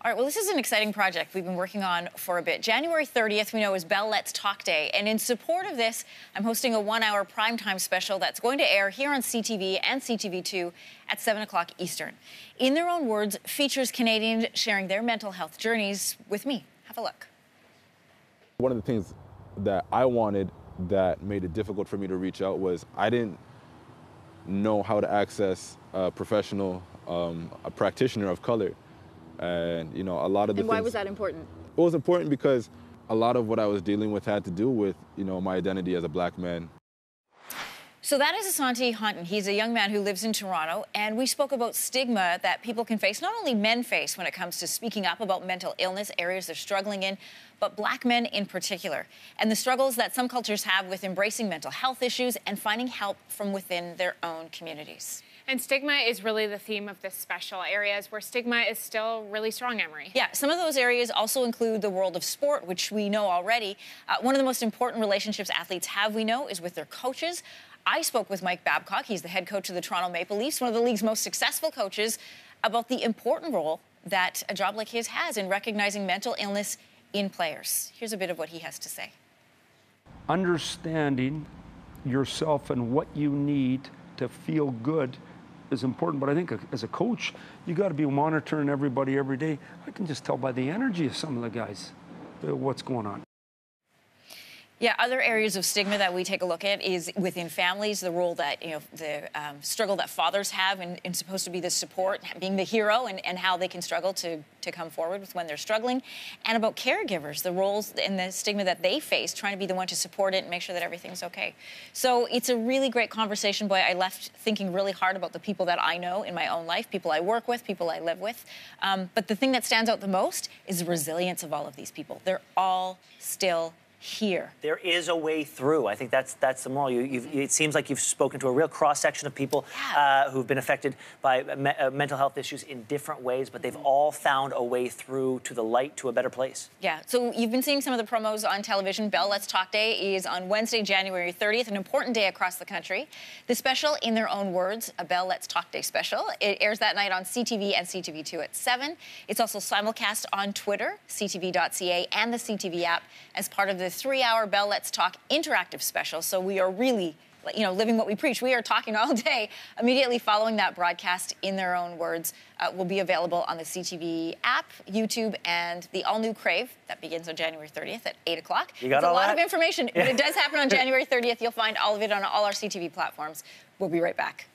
All right, well, this is an exciting project we've been working on for a bit. January 30th, we know, is Bell Let's Talk Day. And in support of this, I'm hosting a 1-hour primetime special that's going to air here on CTV and CTV2 at 7 o'clock Eastern. In their own words, features Canadians sharing their mental health journeys with me. Have a look. One of the things that I wanted that made it difficult for me to reach out was I didn't know how to access a professional, a practitioner of color. And, you know, a lot of the things... And why was that important? It was important because a lot of what I was dealing with had to do with, you know, my identity as a black man. So that is Asante Hunton. He's a young man who lives in Toronto, and we spoke about stigma that people can face, not only men face when it comes to speaking up about mental illness, areas they're struggling in, but black men in particular, and the struggles that some cultures have with embracing mental health issues and finding help from within their own communities. And stigma is really the theme of this special, areas where stigma is still really strong, Emery. Yeah, some of those areas also include the world of sport, which we know already. One of the most important relationships athletes have, we know, is with their coaches. I spoke with Mike Babcock, he's the head coach of the Toronto Maple Leafs, one of the league's most successful coaches, about the important role that a job like his has in recognizing mental illness in players. Here's a bit of what he has to say. Understanding yourself and what you need to feel good is important, but I think as a coach, you got to be monitoring everybody every day. I can just tell by the energy of some of the guys what's going on. Yeah, other areas of stigma that we take a look at is within families, the role that, you know, the struggle that fathers have and supposed to be the support, being the hero, and how they can struggle to come forward with when they're struggling, and about caregivers, the roles and the stigma that they face, trying to be the one to support it and make sure that everything's okay. So it's a really great conversation. Boy, I left thinking really hard about the people that I know in my own life, people I work with, people I live with. But the thing that stands out the most is the resilience of all of these people. They're all still here. There is a way through. I think that's the moral. It seems like you've spoken to a real cross-section of people who've been affected by mental health issues in different ways, but they've all found a way through to the light, to a better place. Yeah, so you've been seeing some of the promos on television. Bell Let's Talk Day is on Wednesday, January 30th, an important day across the country. The special, in their own words, a Bell Let's Talk Day special. It airs that night on CTV and CTV2 at 7. It's also simulcast on Twitter, ctv.ca, and the CTV app as part of the 3-hour Bell Let's Talk interactive special. So we are really, you know, living what we preach. We are talking all day. Immediately following that broadcast, in their own words, will be available on the CTV app, YouTube, and the all-new Crave that begins on January 30th at 8 o'clock. You got it's all a lot that? of information, but it does happen on January 30th. You'll find all of it on all our CTV platforms. We'll be right back.